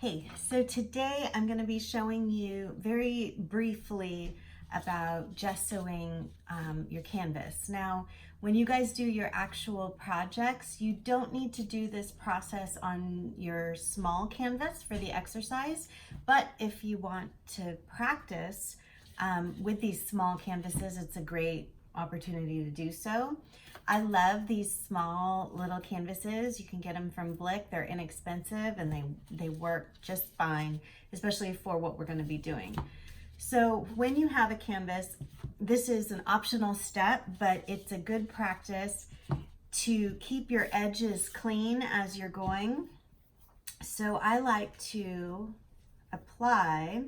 Hey, so today I'm going to be showing you very briefly about gessoing your canvas. Now, when you guys do your actual projects, you don't need to do this process on your small canvas for the exercise, but if you want to practice with these small canvases, it's a great opportunity to do so. I love these small little canvases. You can get them from Blick. They're inexpensive and they work just fine, especially for what we're going to be doing. So when you have a canvas, this is an optional step, but it's a good practice to keep your edges clean as you're going. So I like to apply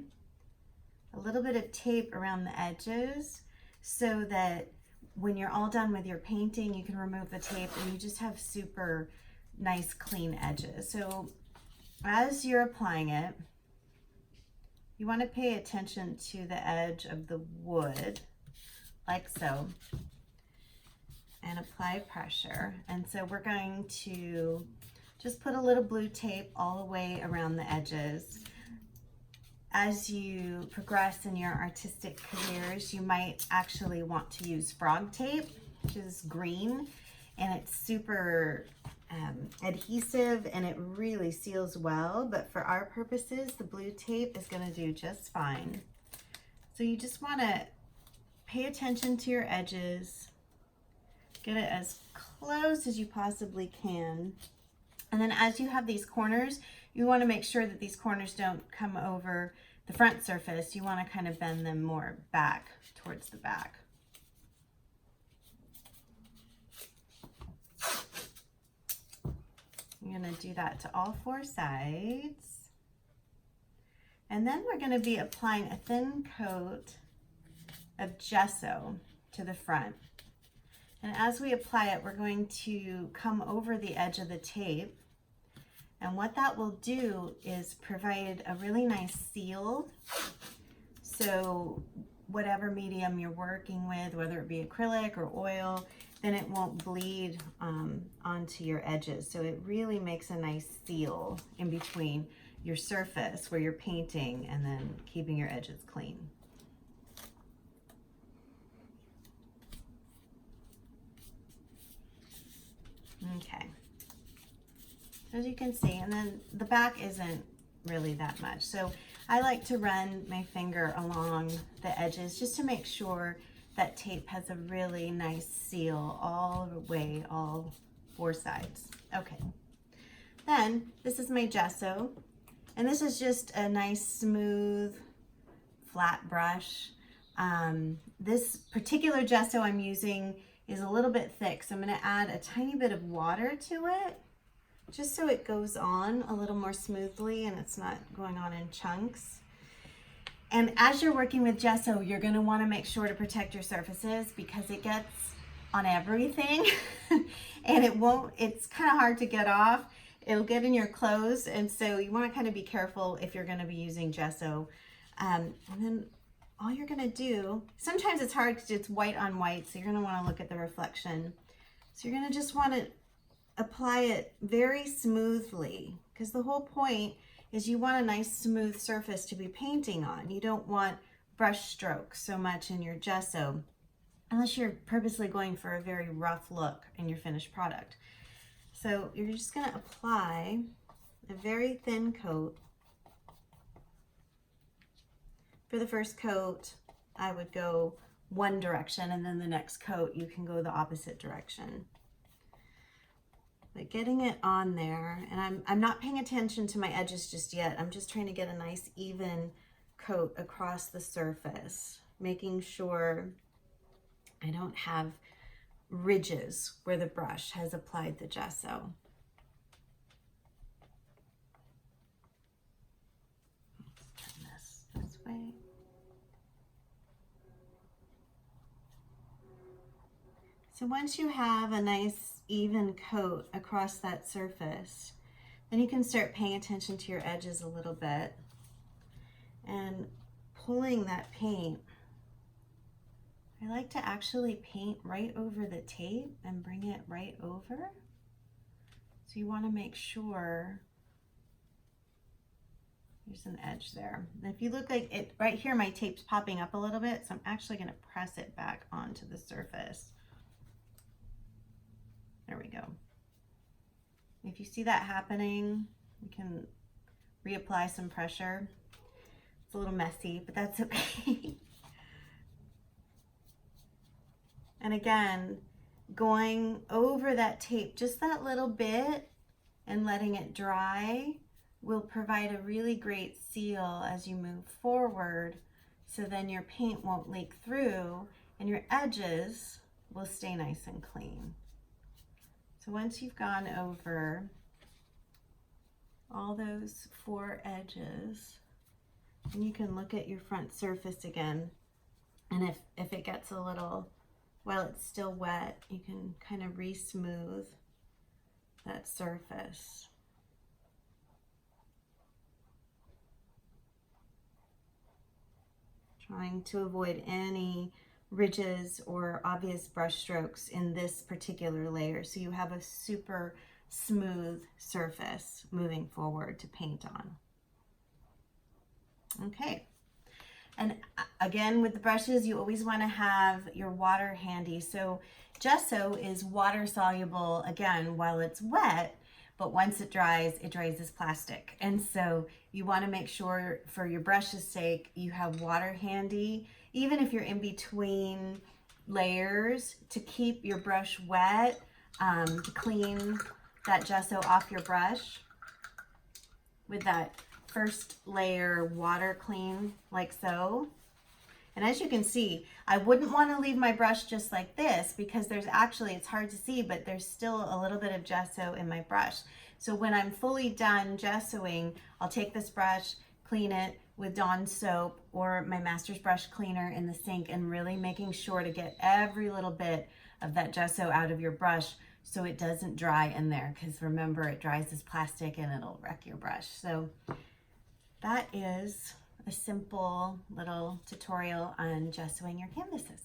a little bit of tape around the edges so that when you're all done with your painting, you can remove the tape and you just have super nice clean edges. So as you're applying it, you want to pay attention to the edge of the wood, like so, and apply pressure. And so we're going to just put a little blue tape all the way around the edges. As you progress in your artistic careers, you might actually want to use frog tape, which is green, and it's super adhesive and it really seals well, but for our purposes, the blue tape is going to do just fine. So you just want to pay attention to your edges, get it as close as you possibly can, and then as you have these corners, you want to make sure that these corners don't come over the front surface. You want to kind of bend them more back towards the back. You're going to do that to all four sides. And then we're going to be applying a thin coat of gesso to the front. And as we apply it, we're going to come over the edge of the tape. And what that will do is provide a really nice seal. So whatever medium you're working with, whether it be acrylic or oil, then it won't bleed onto your edges. So it really makes a nice seal in between your surface where you're painting and then keeping your edges clean. Okay. As you can see, and then the back isn't really that much. So I like to run my finger along the edges just to make sure that tape has a really nice seal all the way, all four sides. Okay. Then this is my gesso, and this is just a nice smooth flat brush. This particular gesso I'm using is a little bit thick, so I'm going to add a tiny bit of water to it, just so it goes on a little more smoothly and it's not going on in chunks. And as you're working with gesso, you're going to want to make sure to protect your surfaces because it gets on everything and it's kind of hard to get off. It'll get in your clothes, and so you want to kind of be careful if you're going to be using gesso. And then all you're going to do, sometimes it's hard because it's white on white, so you're going to want to look at the reflection. So you're going to just want to apply it very smoothly, because the whole point is you want a nice smooth surface to be painting on. You don't want brush strokes so much in your gesso unless you're purposely going for a very rough look in your finished product. So you're just going to apply a very thin coat. For the first coat, I would go one direction, and then the next coat you can go the opposite direction. But getting it on there, and I'm not paying attention to my edges just yet. I'm just trying to get a nice even coat across the surface, making sure I don't have ridges where the brush has applied the gesso. Let's turn this way. So once you have a nice even coat across that surface, then you can start paying attention to your edges a little bit and pulling that paint. I like to actually paint right over the tape and bring it right over. So you want to make sure There's an edge there. And if you look like it right here, my tape's popping up a little bit, so I'm actually going to press it back onto the surface. There we go. If you see that happening, you can reapply some pressure. It's a little messy, but that's okay. And again, going over that tape just that little bit and letting it dry will provide a really great seal as you move forward, so then your paint won't leak through and your edges will stay nice and clean. So once you've gone over all those 4 edges, and you can look at your front surface again, and if it gets a little, while it's still wet, you can kind of re-smooth that surface. Trying to avoid any ridges or obvious brush strokes in this particular layer, so you have a super smooth surface moving forward to paint on. Okay, and again with the brushes, you always want to have your water handy. So gesso is water soluble again while it's wet, but once it dries as plastic. And so you want to make sure, for your brush's sake, you have water handy, even if you're in between layers, to keep your brush wet, to clean that gesso off your brush with that first layer water clean, like so. And as you can see, I wouldn't want to leave my brush just like this, because there's actually, it's hard to see, but there's still a little bit of gesso in my brush. So when I'm fully done gessoing, I'll take this brush, clean it with Dawn soap or my Master's brush cleaner in the sink, and really making sure to get every little bit of that gesso out of your brush so it doesn't dry in there, because remember, it dries as plastic and it'll wreck your brush. So that is a simple little tutorial on gessoing your canvases.